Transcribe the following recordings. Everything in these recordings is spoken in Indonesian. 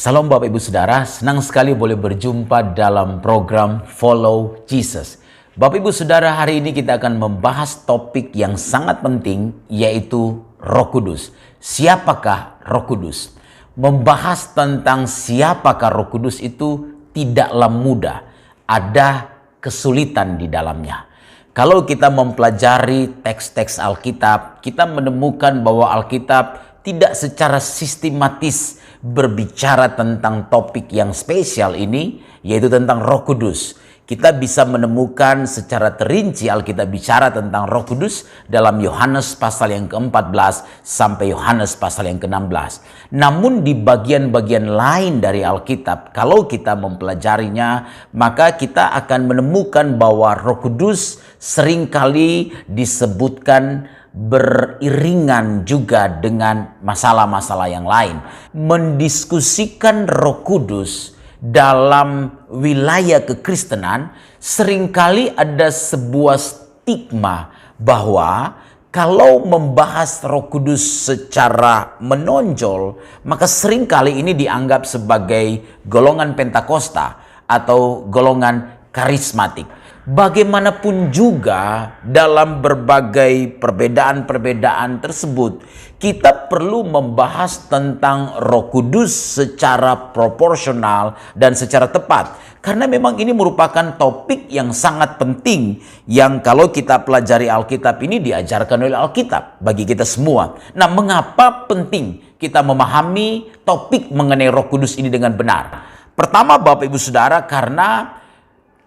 Salam Bapak Ibu Saudara, senang sekali boleh berjumpa dalam program Follow Jesus. Bapak Ibu Saudara, hari ini kita akan membahas topik yang sangat penting, yaitu Roh Kudus. Siapakah Roh Kudus? Membahas tentang siapakah Roh Kudus itu tidaklah mudah. Ada kesulitan di dalamnya. Kalau kita mempelajari teks-teks Alkitab, kita menemukan bahwa Alkitab tidak secara sistematis berbicara tentang topik yang spesial ini, yaitu tentang Roh Kudus. Kita bisa menemukan secara terinci Alkitab bicara tentang Roh Kudus dalam Yohanes pasal yang ke-14 sampai Yohanes pasal yang ke-16. Namun di bagian-bagian lain dari Alkitab, kalau kita mempelajarinya, maka kita akan menemukan bahwa Roh Kudus seringkali disebutkan beriringan juga dengan masalah-masalah yang lain. Mendiskusikan Roh Kudus dalam wilayah kekristenan seringkali ada sebuah stigma bahwa kalau membahas Roh Kudus secara menonjol, maka seringkali ini dianggap sebagai golongan Pentakosta atau golongan karismatik. Bagaimanapun juga dalam berbagai perbedaan-perbedaan tersebut, kita perlu membahas tentang Roh Kudus secara proporsional dan secara tepat. Karena memang ini merupakan topik yang sangat penting yang kalau kita pelajari Alkitab ini diajarkan oleh Alkitab bagi kita semua. Nah, mengapa penting kita memahami topik mengenai Roh Kudus ini dengan benar? Pertama, Bapak Ibu Saudara, karena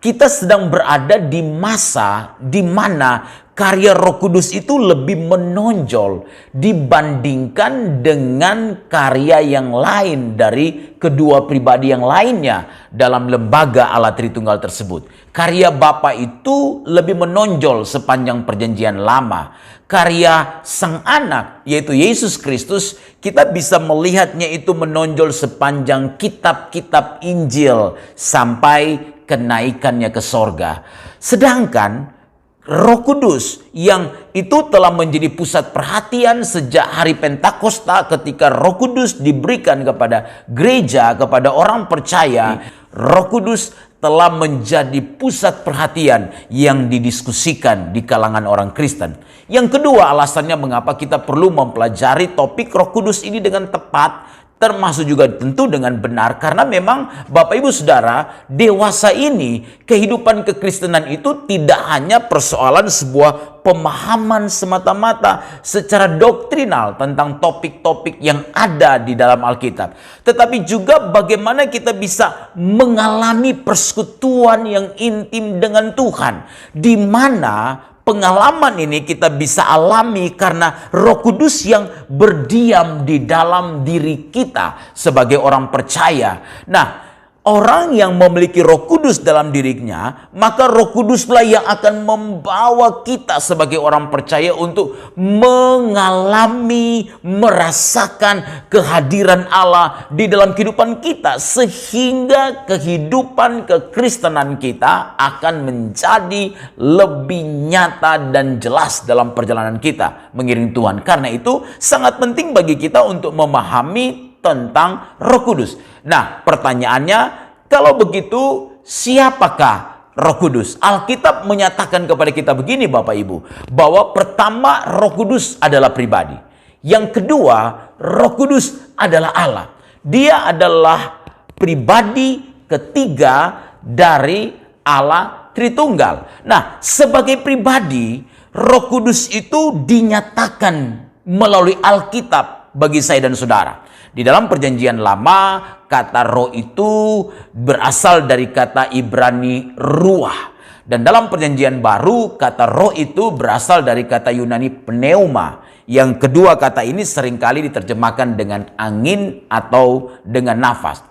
kita sedang berada di masa di mana karya Roh Kudus itu lebih menonjol dibandingkan dengan karya yang lain dari kedua pribadi yang lainnya dalam lembaga Allah Tritunggal tersebut. Karya Bapa itu lebih menonjol sepanjang Perjanjian Lama. Karya Sang Anak, yaitu Yesus Kristus, kita bisa melihatnya itu menonjol sepanjang kitab-kitab Injil sampai kenaikannya ke sorga. Sedangkan Roh Kudus yang itu telah menjadi pusat perhatian sejak hari Pentakosta ketika Roh Kudus diberikan kepada gereja, kepada orang percaya, Roh Kudus telah menjadi pusat perhatian yang didiskusikan di kalangan orang Kristen. Yang kedua, alasannya mengapa kita perlu mempelajari topik Roh Kudus ini dengan tepat, termasuk juga tentu dengan benar, karena memang Bapak Ibu Saudara, dewasa ini kehidupan kekristenan itu tidak hanya persoalan sebuah pemahaman semata-mata secara doktrinal tentang topik-topik yang ada di dalam Alkitab, tetapi juga bagaimana kita bisa mengalami persekutuan yang intim dengan Tuhan, di mana pengalaman ini kita bisa alami karena Roh Kudus yang berdiam di dalam diri kita sebagai orang percaya. Nah, orang yang memiliki Roh Kudus dalam dirinya, maka Roh Kuduslah yang akan membawa kita sebagai orang percaya untuk mengalami, merasakan kehadiran Allah di dalam kehidupan kita, sehingga kehidupan kekristenan kita akan menjadi lebih nyata dan jelas dalam perjalanan kita mengiring Tuhan. Karena itu sangat penting bagi kita untuk memahami tentang Roh Kudus. Nah, pertanyaannya, kalau begitu siapakah Roh Kudus? Alkitab menyatakan kepada kita begini Bapak Ibu, bahwa pertama Roh Kudus adalah pribadi. Yang kedua, Roh Kudus adalah Allah. Dia adalah pribadi ketiga dari Allah Tritunggal. Nah, sebagai pribadi, Roh Kudus itu dinyatakan melalui Alkitab bagi saya dan saudara. Di dalam Perjanjian Lama, kata roh itu berasal dari kata Ibrani ruah. Dan dalam Perjanjian Baru, kata roh itu berasal dari kata Yunani pneuma. Yang kedua kata ini seringkali diterjemahkan dengan angin atau dengan nafas.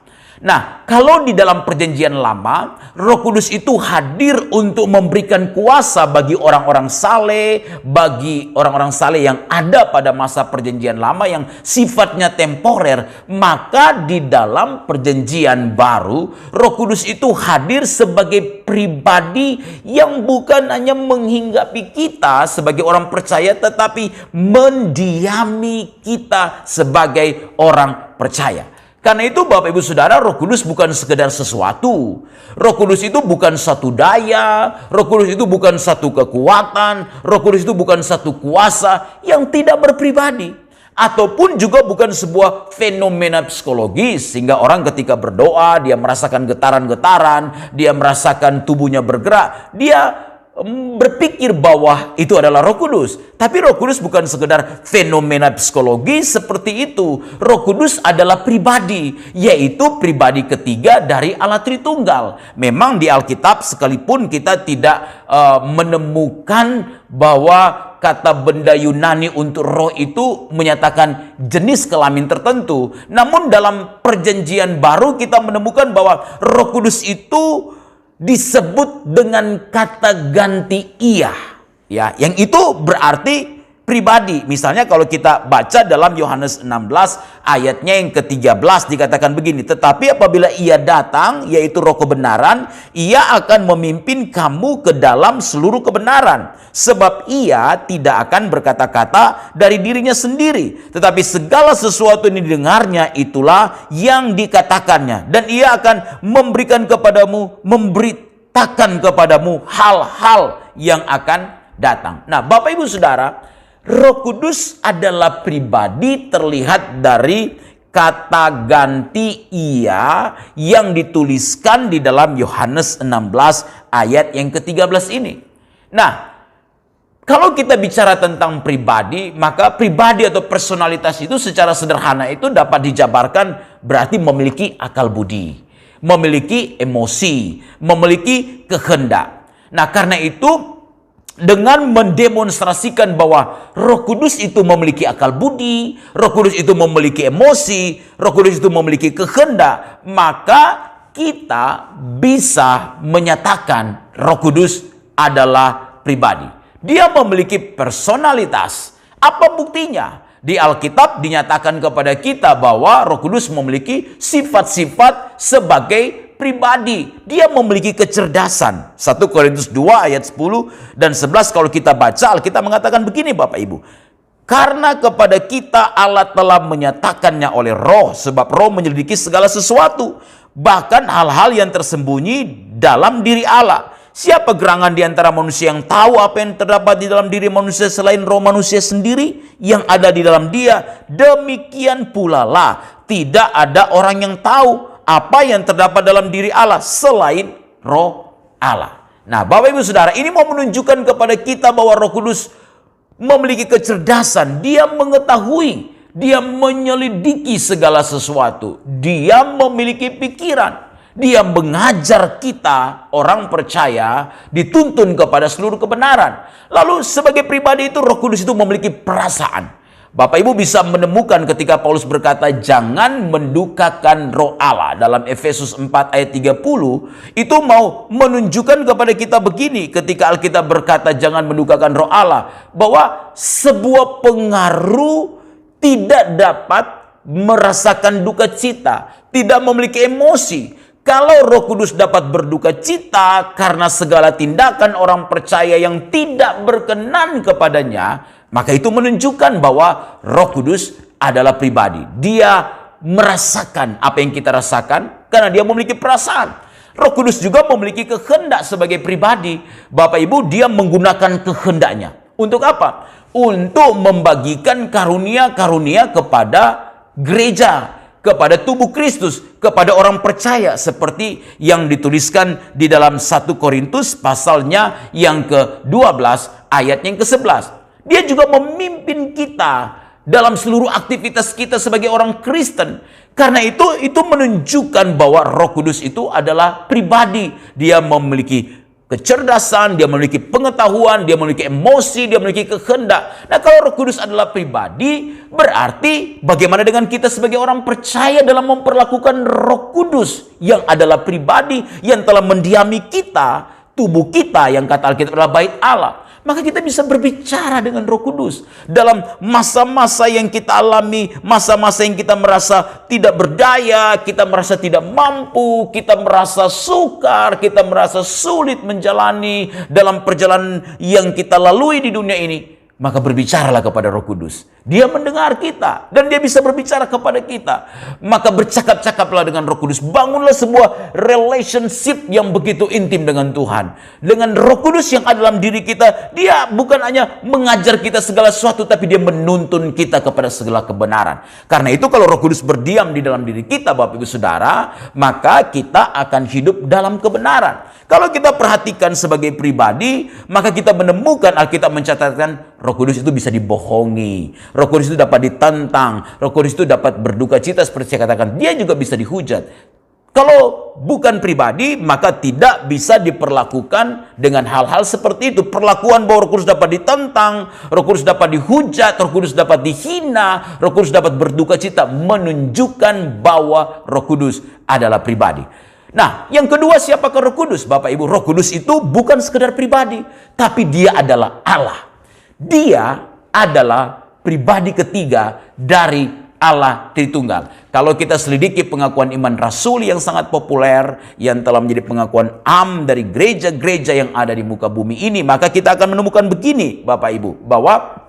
Nah, kalau di dalam Perjanjian Lama, Roh Kudus itu hadir untuk memberikan kuasa bagi orang-orang saleh, bagi orang-orang saleh yang ada pada masa Perjanjian Lama yang sifatnya temporer. Maka di dalam Perjanjian Baru, Roh Kudus itu hadir sebagai pribadi yang bukan hanya menghinggapi kita sebagai orang percaya, tetapi mendiami kita sebagai orang percaya. Karena itu Bapak Ibu Saudara, Roh Kudus bukan sekedar sesuatu. Roh Kudus itu bukan satu daya, Roh Kudus itu bukan satu kekuatan, Roh Kudus itu bukan satu kuasa yang tidak berpribadi. Ataupun juga bukan sebuah fenomena psikologis, sehingga orang ketika berdoa, dia merasakan getaran-getaran, dia merasakan tubuhnya bergerak, dia berpikir bahwa itu adalah Roh Kudus. Tapi Roh Kudus bukan sekedar fenomena psikologi seperti itu. Roh Kudus adalah pribadi, yaitu pribadi ketiga dari Allah Tritunggal. Memang di Alkitab sekalipun kita tidak menemukan bahwa kata benda Yunani untuk roh itu menyatakan jenis kelamin tertentu. Namun dalam perjanjian baru kita menemukan bahwa Roh Kudus itu disebut dengan kata ganti ia, ya, yang itu berarti pribadi. Misalnya kalau kita baca dalam Yohanes 16 ayatnya yang ke-13 dikatakan begini, tetapi apabila ia datang, yaitu Roh kebenaran, ia akan memimpin kamu ke dalam seluruh kebenaran, sebab ia tidak akan berkata-kata dari dirinya sendiri, tetapi segala sesuatu yang didengarnya itulah yang dikatakannya, dan ia akan memberitakan kepadamu hal-hal yang akan datang. Nah, Bapak Ibu Saudara, Roh Kudus adalah pribadi terlihat dari kata ganti ia yang dituliskan di dalam Yohanes 16 ayat yang ke-13 ini. Nah, kalau kita bicara tentang pribadi, maka pribadi atau personalitas itu secara sederhana itu dapat dijabarkan berarti memiliki akal budi, memiliki emosi, memiliki kehendak. Nah, karena itu dengan mendemonstrasikan bahwa Roh Kudus itu memiliki akal budi, Roh Kudus itu memiliki emosi, Roh Kudus itu memiliki kehendak, maka kita bisa menyatakan Roh Kudus adalah pribadi. Dia memiliki personalitas. Apa buktinya? Di Alkitab dinyatakan kepada kita bahwa Roh Kudus memiliki sifat-sifat sebagai pribadi. Dia memiliki kecerdasan. 1 Korintus 2 ayat 10 dan 11 kalau kita baca, Alkitab mengatakan begini Bapak Ibu. Karena kepada kita Allah telah menyatakannya oleh Roh, sebab Roh menyelidiki segala sesuatu, bahkan hal-hal yang tersembunyi dalam diri Allah. Siapa gerangan di antara manusia yang tahu apa yang terdapat di dalam diri manusia selain roh manusia sendiri yang ada di dalam dia? Demikian pula lah, tidak ada orang yang tahu apa yang terdapat dalam diri Allah selain roh Allah. Nah, Bapak Ibu Saudara, ini mau menunjukkan kepada kita bahwa Roh Kudus memiliki kecerdasan. Dia mengetahui, dia menyelidiki segala sesuatu. Dia memiliki pikiran. Dia mengajar kita, orang percaya, dituntun kepada seluruh kebenaran. Lalu sebagai pribadi itu, Roh Kudus itu memiliki perasaan. Bapak Ibu bisa menemukan ketika Paulus berkata jangan mendukakan roh Allah dalam Efesus 4 ayat 30, itu mau menunjukkan kepada kita begini ketika Alkitab berkata jangan mendukakan roh Allah, bahwa sebuah pengaruh tidak dapat merasakan duka cita, tidak memiliki emosi. Kalau Roh Kudus dapat berduka cita karena segala tindakan orang percaya yang tidak berkenan kepadanya, maka itu menunjukkan bahwa Roh Kudus adalah pribadi. Dia merasakan apa yang kita rasakan karena dia memiliki perasaan. Roh Kudus juga memiliki kehendak sebagai pribadi. Bapak Ibu, dia menggunakan kehendaknya. Untuk apa? Untuk membagikan karunia-karunia kepada gereja, kepada tubuh Kristus, kepada orang percaya, seperti yang dituliskan di dalam 1 Korintus pasalnya yang ke-12 ayat yang ke-11. Dia juga memimpin kita dalam seluruh aktivitas kita sebagai orang Kristen. Karena itu menunjukkan bahwa Roh Kudus itu adalah pribadi. Dia memiliki kecerdasan, dia memiliki pengetahuan, dia memiliki emosi, dia memiliki kehendak. Nah, kalau Roh Kudus adalah pribadi, berarti bagaimana dengan kita sebagai orang percaya dalam memperlakukan Roh Kudus yang adalah pribadi, yang telah mendiami kita, tubuh kita yang kata Alkitab adalah bait Allah. Maka kita bisa berbicara dengan Roh Kudus dalam masa-masa yang kita alami, masa-masa yang kita merasa tidak berdaya, kita merasa tidak mampu, kita merasa sukar, kita merasa sulit menjalani dalam perjalanan yang kita lalui di dunia ini. maka berbicaralah kepada Roh Kudus. Dia mendengar kita dan dia bisa berbicara kepada kita. Maka bercakap-cakaplah dengan Roh Kudus. Bangunlah sebuah relationship yang begitu intim dengan Tuhan. Dengan Roh Kudus yang ada dalam diri kita, dia bukan hanya mengajar kita segala sesuatu, tapi dia menuntun kita kepada segala kebenaran. Karena itu kalau Roh Kudus berdiam di dalam diri kita, Bapak Ibu Saudara, maka kita akan hidup dalam kebenaran. Kalau kita perhatikan sebagai pribadi, maka kita menemukan Alkitab mencatatkan Roh Kudus itu bisa dibohongi. Roh Kudus itu dapat ditentang. Roh Kudus itu dapat berduka cita seperti saya katakan. Dia juga bisa dihujat. Kalau bukan pribadi, maka tidak bisa diperlakukan dengan hal-hal seperti itu. Perlakuan bahwa Roh Kudus dapat ditentang, Roh Kudus dapat dihujat, Roh Kudus dapat dihina, Roh Kudus dapat berduka cita, menunjukkan bahwa Roh Kudus adalah pribadi. Nah, yang kedua, siapakah Roh Kudus? Bapak Ibu, Roh Kudus itu bukan sekedar pribadi, tapi dia adalah Allah. Dia adalah pribadi ketiga dari Allah Tritunggal. Kalau kita selidiki pengakuan iman rasuli yang sangat populer, yang telah menjadi pengakuan dari gereja-gereja yang ada di muka bumi ini, maka kita akan menemukan begini, Bapak Ibu, bahwa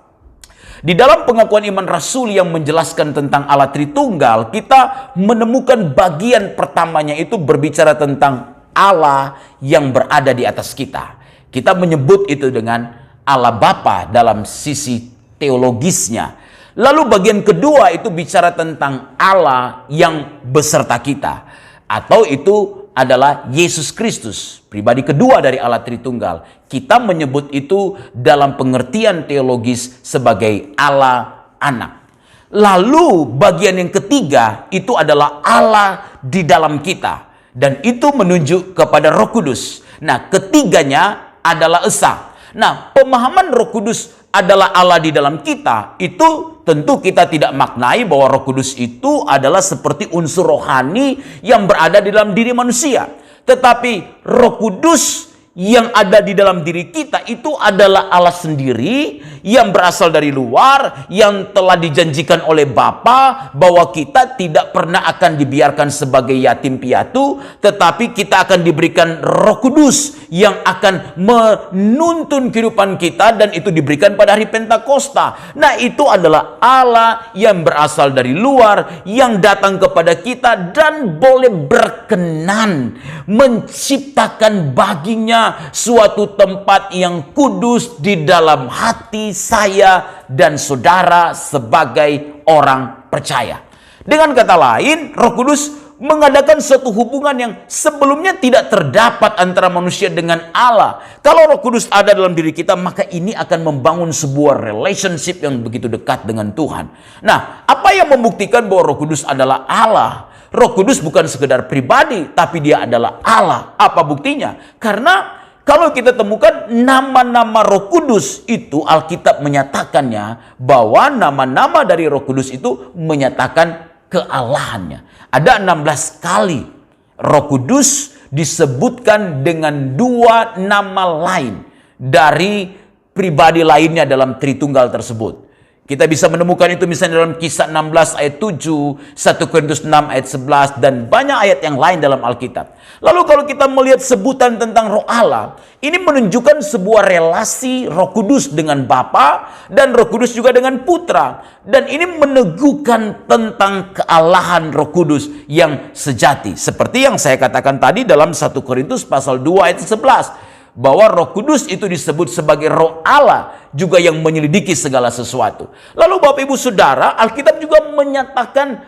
di dalam pengakuan iman rasuli yang menjelaskan tentang Allah Tritunggal, kita menemukan bagian pertamanya itu berbicara tentang Allah yang berada di atas kita. Kita menyebut itu dengan Allah Bapa dalam sisi teologisnya. Lalu bagian kedua itu bicara tentang Allah yang beserta kita. Atau itu adalah Yesus Kristus, pribadi kedua dari Allah Tritunggal. Kita menyebut itu dalam pengertian teologis sebagai Allah Anak. Lalu bagian yang ketiga itu adalah Allah di dalam kita. Dan itu menunjuk kepada Roh Kudus. Nah, ketiganya adalah esa. Nah, pemahaman Roh Kudus adalah Allah di dalam kita, itu tentu kita tidak maknai bahwa Roh Kudus itu adalah seperti unsur rohani yang berada di dalam diri manusia. Tetapi Roh Kudus yang ada di dalam diri kita itu adalah Allah sendiri yang berasal dari luar, yang telah dijanjikan oleh Bapa bahwa kita tidak pernah akan dibiarkan sebagai yatim piatu, tetapi kita akan diberikan Roh Kudus yang akan menuntun kehidupan kita, dan itu diberikan pada hari Pentakosta. Nah, itu adalah Allah yang berasal dari luar, yang datang kepada kita dan boleh berkenan menciptakan baginya suatu tempat yang kudus di dalam hati saya dan saudara sebagai orang percaya. Dengan kata lain, Roh Kudus mengadakan suatu hubungan yang sebelumnya tidak terdapat antara manusia dengan Allah. Kalau Roh Kudus ada dalam diri kita, maka ini akan membangun sebuah relationship yang begitu dekat dengan Tuhan. Nah, apa yang membuktikan bahwa Roh Kudus adalah Allah? Roh Kudus bukan sekedar pribadi, tapi dia adalah Allah. Apa buktinya? Karena kalau kita temukan nama-nama Roh Kudus itu, Alkitab menyatakannya bahwa nama-nama dari Roh Kudus itu menyatakan kealahannya. Ada 16 kali Roh Kudus disebutkan dengan 2 nama lain dari pribadi lainnya dalam Tritunggal tersebut. Kita bisa menemukan itu misalnya dalam Kisah 16 ayat 7, 1 Korintus 6 ayat 11, dan banyak ayat yang lain dalam Alkitab. Lalu kalau kita melihat sebutan tentang Roh Allah, ini menunjukkan sebuah relasi Roh Kudus dengan Bapa dan Roh Kudus juga dengan Putra. Dan ini meneguhkan tentang kealahan Roh Kudus yang sejati. Seperti yang saya katakan tadi dalam 1 Korintus pasal 2 ayat 11. Bahwa Roh Kudus itu disebut sebagai Roh Allah, juga yang menyelidiki segala sesuatu. Lalu Bapak Ibu Saudara, Alkitab juga menyatakan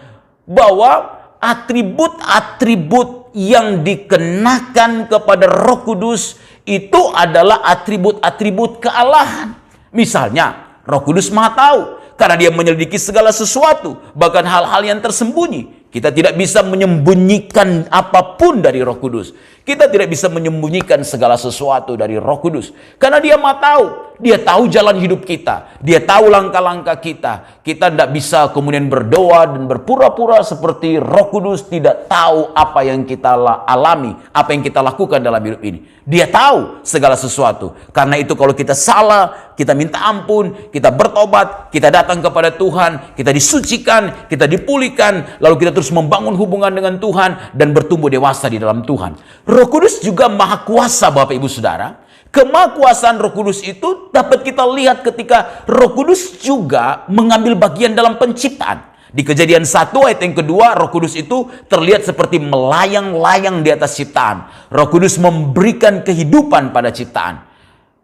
bahwa atribut-atribut yang dikenakan kepada Roh Kudus itu adalah atribut-atribut kealahan. Misalnya, Roh Kudus Maha Tahu karena dia menyelidiki segala sesuatu, bahkan hal-hal yang tersembunyi. Kita tidak bisa menyembunyikan apapun dari Roh Kudus. Kita tidak bisa menyembunyikan segala sesuatu dari Roh Kudus. Karena dia Maha Tahu. Dia tahu jalan hidup kita. Dia tahu langkah-langkah kita. Kita tidak bisa kemudian berdoa dan berpura-pura seperti Roh Kudus tidak tahu apa yang kita alami, apa yang kita lakukan dalam hidup ini. Dia tahu segala sesuatu. Karena itu kalau kita salah, kita minta ampun, kita bertobat, kita datang kepada Tuhan, kita disucikan, kita dipulihkan, lalu kita terus membangun hubungan dengan Tuhan dan bertumbuh dewasa di dalam Tuhan. Roh Kudus juga Maha Kuasa, Bapak Ibu Saudara. Kemahakuasaan Roh Kudus itu dapat kita lihat ketika Roh Kudus juga mengambil bagian dalam penciptaan. Di Kejadian 1 ayat yang kedua, Roh Kudus itu terlihat seperti melayang-layang di atas ciptaan. Roh Kudus memberikan kehidupan pada ciptaan.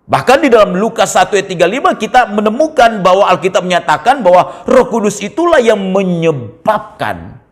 Bahkan di dalam Lukas 1 ayat 35 kita menemukan bahwa Alkitab menyatakan bahwa Roh Kudus itulah yang menyebabkan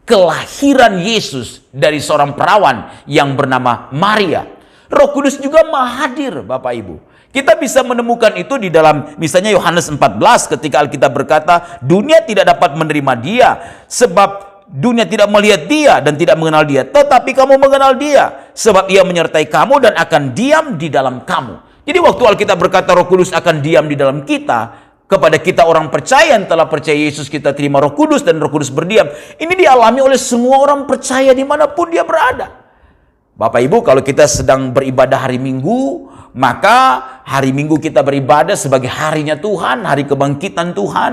kelahiran Yesus dari seorang perawan yang bernama Maria. Roh Kudus juga Maha Hadir, Bapak Ibu. Kita bisa menemukan itu di dalam misalnya Yohanes 14 ketika Alkitab berkata, dunia tidak dapat menerima dia sebab dunia tidak melihat dia dan tidak mengenal dia, tetapi kamu mengenal dia sebab ia menyertai kamu dan akan diam di dalam kamu. Jadi waktu Alkitab berkata Roh Kudus akan diam di dalam kita, kepada kita orang percaya yang telah percaya Yesus, kita terima Roh Kudus dan Roh Kudus berdiam. Ini dialami oleh semua orang percaya dimanapun dia berada. Bapak Ibu, kalau kita sedang beribadah hari Minggu, maka hari Minggu kita beribadah sebagai harinya Tuhan, hari kebangkitan Tuhan.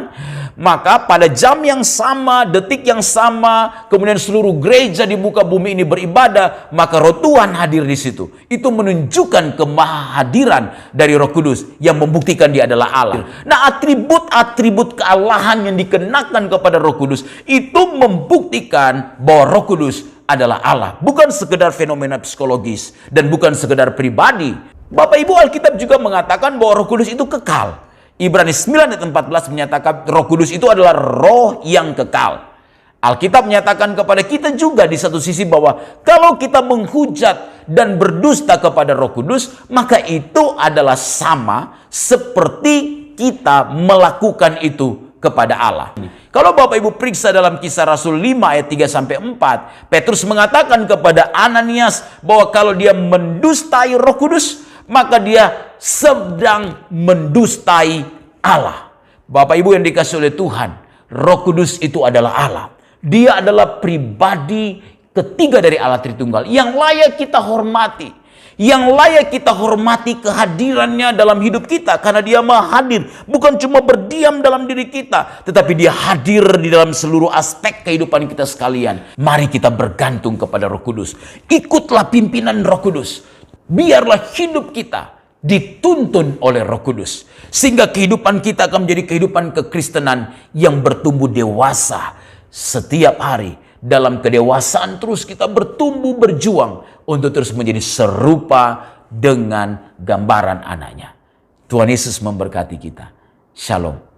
Maka pada jam yang sama, detik yang sama, kemudian seluruh gereja di muka bumi ini beribadah, maka Roh Tuhan hadir di situ. Itu menunjukkan kemahadiran dari Roh Kudus yang membuktikan dia adalah Allah. Nah, atribut-atribut kealahan yang dikenakan kepada Roh Kudus itu membuktikan bahwa Roh Kudus adalah Allah, bukan sekedar fenomena psikologis dan bukan sekedar pribadi. Bapak Ibu, Alkitab juga mengatakan bahwa Roh Kudus itu kekal. Ibrani 9 ayat 14 menyatakan Roh Kudus itu adalah roh yang kekal. Alkitab menyatakan kepada kita juga di satu sisi bahwa kalau kita menghujat dan berdusta kepada Roh Kudus, maka itu adalah sama seperti kita melakukan itu kepada Allah. Kalau Bapak Ibu periksa dalam Kisah Rasul 5 ayat 3-4, Petrus mengatakan kepada Ananias bahwa kalau dia mendustai Roh Kudus, maka dia sedang mendustai Allah. Bapak Ibu yang dikasihi oleh Tuhan, Roh Kudus itu adalah Allah. Dia adalah pribadi ketiga dari Allah Tritunggal yang layak kita hormati. Yang layak kita hormati kehadirannya dalam hidup kita, karena dia Maha Hadir, bukan cuma berdiam dalam diri kita, tetapi dia hadir di dalam seluruh aspek kehidupan kita sekalian. Mari kita bergantung kepada Roh Kudus. Ikutlah pimpinan Roh Kudus. Biarlah hidup kita dituntun oleh Roh Kudus, sehingga kehidupan kita akan menjadi kehidupan kekristenan yang bertumbuh dewasa setiap hari. Dalam kedewasaan terus kita bertumbuh, berjuang untuk terus menjadi serupa dengan gambaran anaknya. Tuhan Yesus memberkati kita. Shalom.